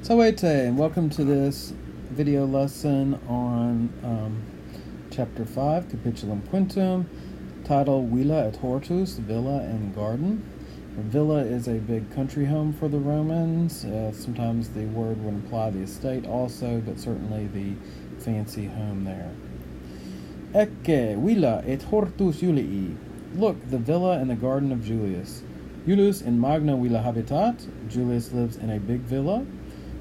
Salve, and welcome to this video lesson on Chapter 5, Capitulum Quintum, titled Villa et Hortus, Villa and Garden. A villa is a big country home for the Romans. Sometimes the word would imply the estate also, but certainly the fancy home there. Ecce villa et hortus Julii. Look, the villa and the garden of Julius. Julius in magna villa habitat. Julius lives in a big villa.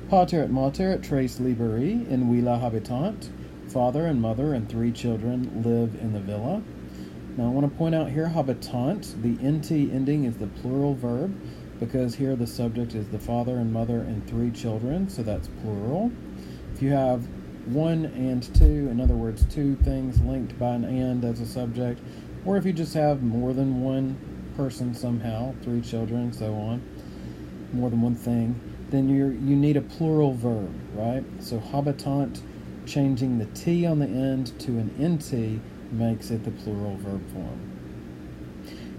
Pater et mater et tres liberi in villa habitant. Father and mother and 3 children live in the villa. Now I want to point out here, habitant, the nt ending is the plural verb, because here the subject is the father and mother and 3 children, so that's plural. If you have 1 and 2, in other words, 2 things linked by an and as a subject, or if you just have more than one person somehow, 3 children, so on, more than one thing, then you need a plural verb, right? So habitant, changing the T on the end to an NT makes it the plural verb form.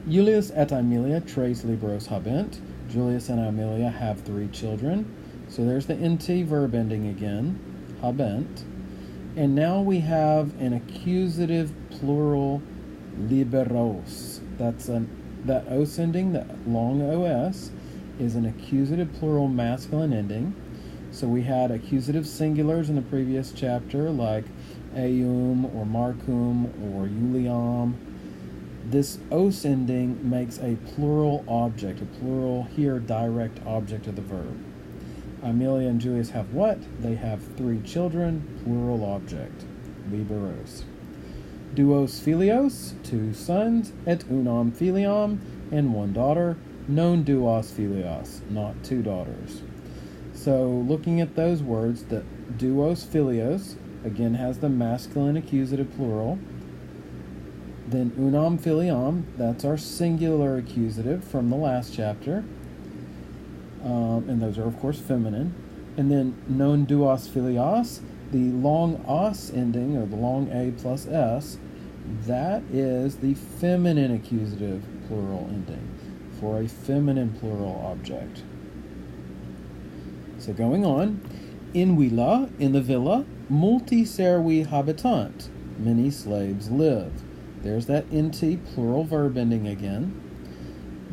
Julius et Aemilia tres liberos habent. Julius and Aemilia have 3 children. So there's the NT verb ending again, habent. And now we have an accusative plural liberos. That os ending, that long os, is an accusative plural masculine ending. So we had accusative singulars in the previous chapter, like eum or marcum or Juliam. This os ending makes a plural object, a plural here direct object of the verb. Aemilia and Julius have what? They have 3 children, plural object, liberos. Duos filios, 2 sons, et unam filiam, and 1 daughter, non duos filios, not 2 daughters. So looking at those words, the duos filios, again, has the masculine accusative plural. Then unam filiam, that's our singular accusative from the last chapter. And those are, of course, feminine. And then non duos filios, the long os ending, or the long a plus s, that is the feminine accusative plural ending for a feminine plural object. So going on, in villa, in the villa, multi servi habitant, many slaves live. There's that nt plural verb ending again.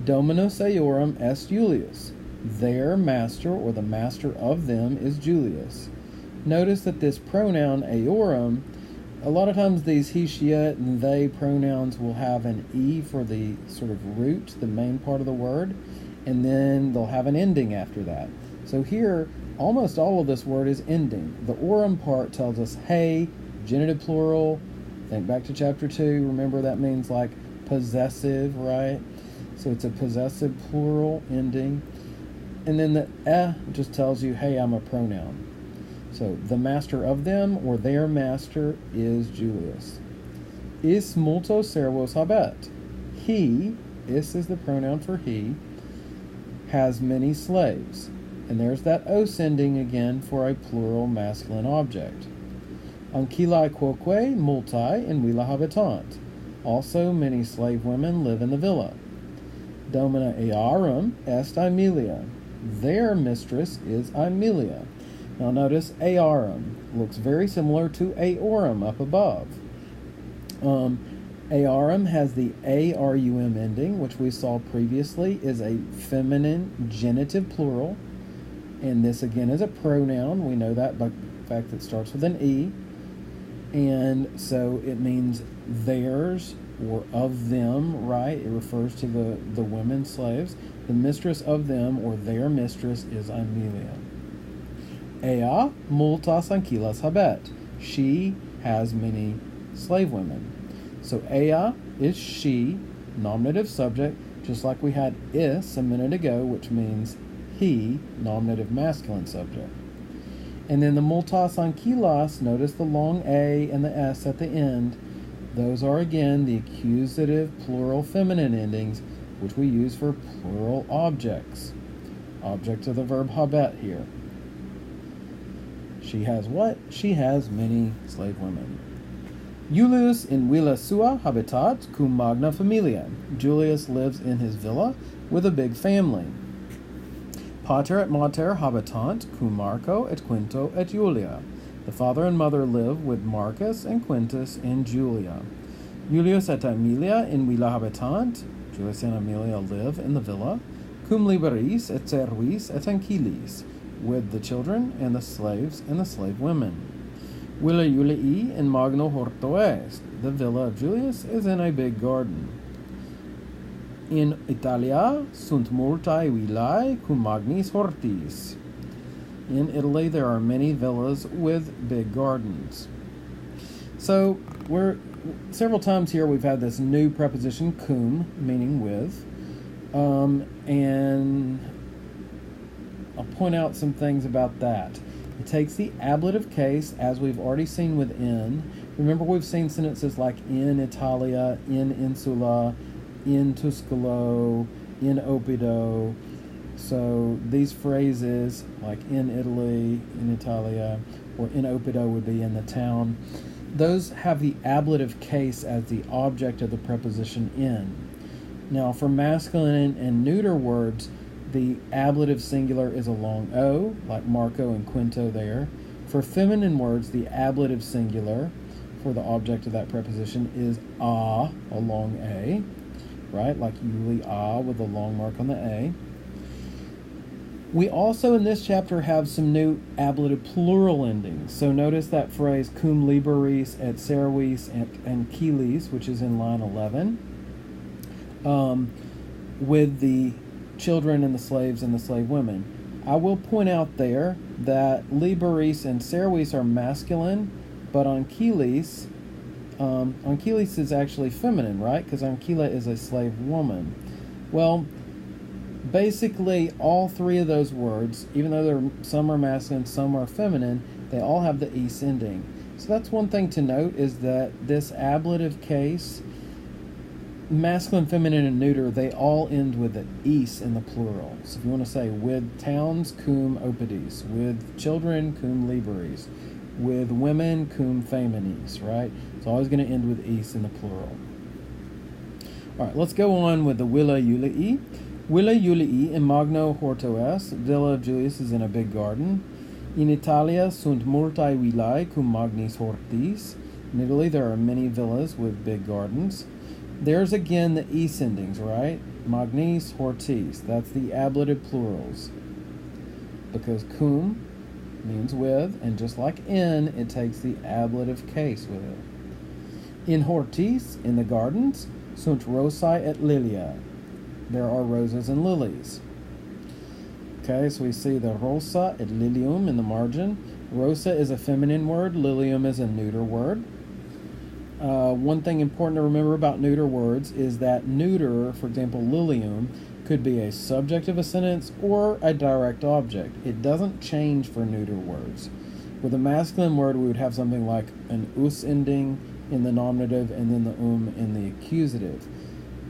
Dominus eorum est Julius. Their master, or the master of them, is Julius. Notice that this pronoun eorum, a lot of times these he, she, it, and they pronouns will have an e for the sort of root, the main part of the word, and then they'll have an ending after that. So here, almost all of this word is ending. The orum part tells us hey, genitive plural. Think back to chapter 2. Remember that means like possessive, right? So it's a possessive plural ending. And then the just tells you, hey, I'm a pronoun. So the master of them, or their master, is Julius. Is multo servos habet. He, is the pronoun for he, has many slaves. And there's that os ending again for a plural masculine object. Ancillae quoque multi in villa habitant. Also many slave women live in the villa. Domina earum est Aemilia. Their mistress is Aemilia. Now notice earum looks very similar to eorum up above. Earum has the arum ending, which we saw previously is a feminine genitive plural. And this again is a pronoun. We know that by the fact that it starts with an E. And so it means theirs or of them, right? It refers to the women slaves. The mistress of them or their mistress is Aemilia. Ea multas ancillas habet. She has many slave women. So Ea is she, nominative subject, just like we had is a minute ago, which means he, nominative masculine subject. And then the multas ancillas, notice the long a and the s at the end. Those are again the accusative plural feminine endings, which we use for plural objects. Object of the verb habet here. She has what? She has many slave women. Julius in villa sua habitat cum magna familia. Julius lives in his villa with a big family. Pater et mater habitant cum Marco et Quinto et Julia. The father and mother live with Marcus and Quintus and Julia. Julius et Aemilia in villa habitant. Julius and Aemilia live in the villa. Cum liberis et servis et ancilis, with the children and the slaves and the slave women. Villa Julii in magno horto est. The villa of Julius is in a big garden. In Italia sunt multae villae cum magnis hortis. In Italy there are many villas with big gardens. So several times here we've had this new preposition cum, meaning with, and I'll point out some things about that. It takes the ablative case, as we've already seen with in. Remember, we've seen sentences like in Italia, in Insula, in Tuscolo, in Oppido. So these phrases like in Italy, in Italia, or in Oppido would be in the town. Those have the ablative case as the object of the preposition in. Now, for masculine and neuter words, the ablative singular is a long O, like Marco and Quinto there. For feminine words, the ablative singular for the object of that preposition is a long A, right? Like Julia with a long mark on the A. We also in this chapter have some new ablative plural endings. So notice that phrase cum liberis et servis et ancilis, which is in line 11, with the children and the slaves and the slave women. I will point out there that liberis and servis are masculine, but ancilis is actually feminine, right? Because ancilla is a slave woman. Well, basically all three of those words, even though some are masculine, some are feminine, they all have the "-is" ending. So that's one thing to note, is that this ablative case, masculine, feminine, and neuter, they all end with the "-is" in the plural. So if you want to say with towns, cum oppidis, with children, cum liberis, with women, cum feminis, right? It's always going to end with "-is" in the plural. All right, let's go on with the villa Julii. Villa Julii in magno horto est. Villa of Julius is in a big garden. In Italia sunt multae villae cum magnis hortis. In Italy there are many villas with big gardens. There's again the "-is" endings, right? Magnis, hortis. That's the ablative plurals. Because cum means with, and just like in, it takes the ablative case with it. In hortis, in the gardens, sunt rosae et lilia. There are roses and lilies. Okay, so we see the rosa et lilium in the margin. Rosa is a feminine word. Lilium is a neuter word. One thing important to remember about neuter words is that neuter, for example, lilium, could be a subject of a sentence or a direct object. It doesn't change for neuter words. With a masculine word, we would have something like an us ending in the nominative and then the in the accusative.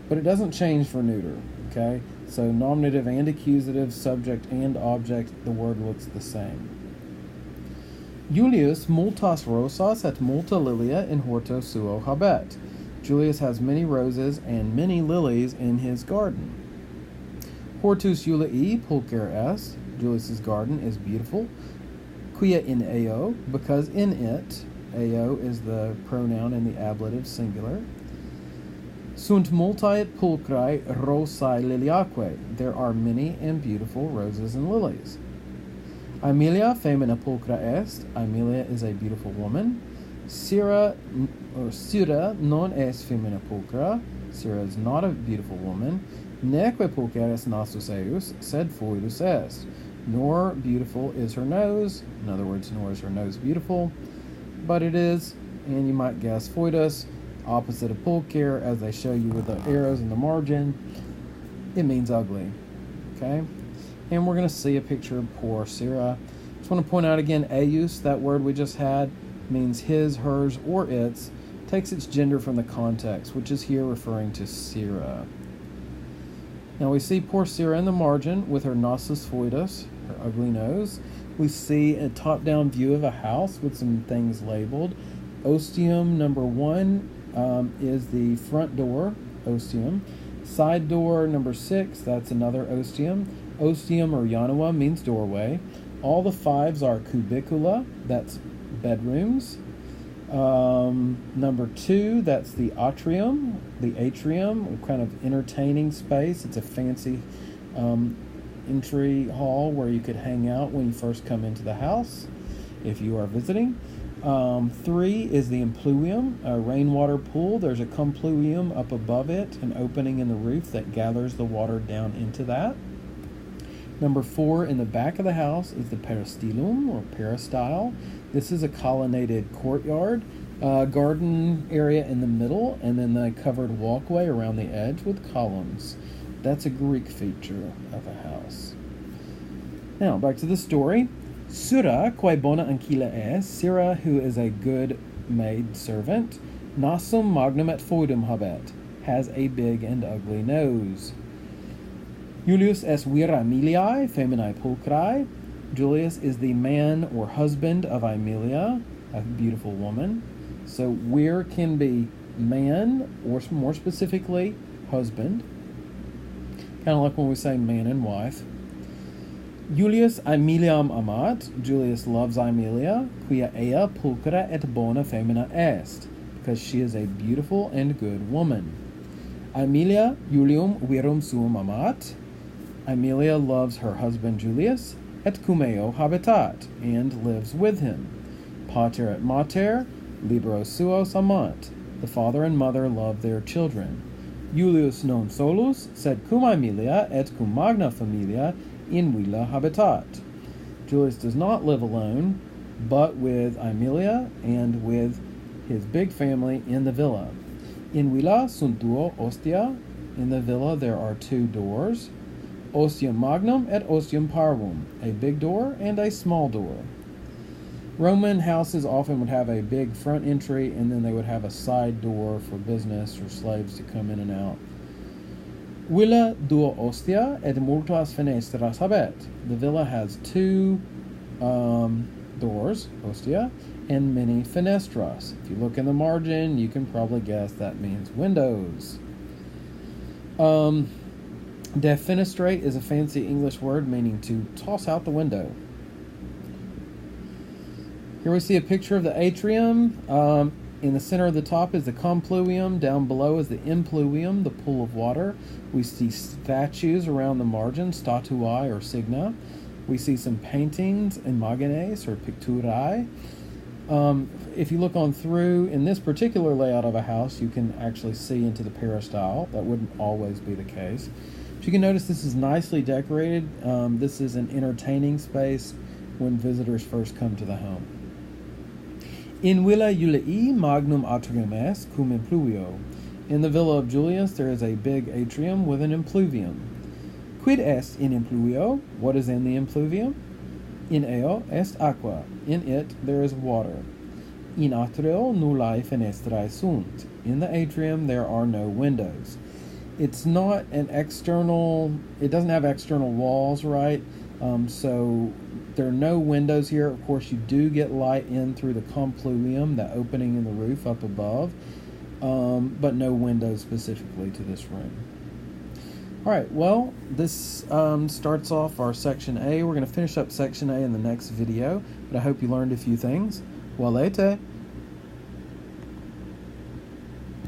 But it doesn't change for neuter, okay? So nominative and accusative, subject and object, the word looks the same. Julius multas rosas et multa lilia in horto suo habet. Julius has many roses and many lilies in his garden. Hortus Julii pulcher est. Julius's garden is beautiful. Quia in eo, because in it, eo is the pronoun in the ablative singular. Sunt multae et pulchrae rosae liliaque. There are many and beautiful roses and lilies. Aemilia femina pulchra est. Aemilia is a beautiful woman. Syra non est femina pulchra. Syra is not a beautiful woman. Neque pulcheris nasus eius, sed foedus est. Nor beautiful is her nose. In other words, nor is her nose beautiful, but it is, and you might guess, foedus, opposite of pulcher, as they show you with the arrows in the margin, it means ugly. Okay? And we're going to see a picture of poor Syra. Just want to point out again, eius, that word we just had, means his, hers, or its, takes its gender from the context, which is here referring to Syra. Now we see poor Syra in the margin with her nasus foedus, her ugly nose. We see a top-down view of a house with some things labeled. Ostium number 1 is the front door, ostium. Side door number 6, that's another ostium. Ostium or Yanawa means doorway. All the 5s are cubicula, that's bedrooms. Number 2, that's the atrium, kind of entertaining space. It's a fancy entry hall where you could hang out when you first come into the house if you are visiting. 3 is the impluvium, a rainwater pool. There's a compluvium up above it, an opening in the roof that gathers the water down into that. Number 4 in the back of the house is the peristylum or peristyle. This is a colonnaded courtyard, garden area in the middle, and then the covered walkway around the edge with columns. That's a Greek feature of a house. Now, back to the story. Sura, quae bona ancilla est, Sira, who is a good maid servant, nasum magnum et foedum habet, has a big and ugly nose. Julius est vira Aemiliae, feminae pulchrae. Julius is the man or husband of Aemilia, a beautiful woman. So vir can be man, or more specifically, husband. Kind of like when we say man and wife. Julius Aemiliam amat. Julius loves Aemilia, quia ea pulchra et bona femina est, because she is a beautiful and good woman. Aemilia Julium virum suum amat. Aemilia loves her husband Julius, et cum eo habitat, and lives with him. Pater et mater libero suos amant. The father and mother love their children. Julius non solus, sed cum Aemilia et cum magna familia in villa habitat. Julius does not live alone, but with Aemilia and with his big family in the villa. In villa sunt duo ostia. In the villa there are 2 doors. Ostium magnum et ostium parvum, a big door and a small door. Roman houses often would have a big front entry, and then they would have a side door for business or slaves to come in and out. Villa duo ostia et multas fenestras habet. The villa has 2 doors, ostia, and many fenestras. If you look in the margin, you can probably guess that means windows. Defenestrate is a fancy English word meaning to toss out the window. Here we see a picture of the atrium. In the center of the top is the compluvium. Down below is the impluvium, the pool of water. We see statues around the margin, statuae or signa. We see some paintings, imagenes or picturae. If you look on through, in this particular layout of a house, you can actually see into the peristyle. That wouldn't always be the case. But you can notice this is nicely decorated. This is an entertaining space when visitors first come to the home. In villa Julii magnum atrium est cum impluvio. In the villa of Julius there is a big atrium with an impluvium. Quid est in impluvio? What is in the impluvium? In eo est aqua. In it there is water. In atrio nullae fenestrae sunt. In the atrium there are no windows. It's not an external, it doesn't have external walls, right? So there are no windows here. Of course, you do get light in through the compluvium, the opening in the roof up above, but no windows specifically to this room. All right, well, this starts off our Section A. We're going to finish up Section A in the next video, but I hope you learned a few things. Walete!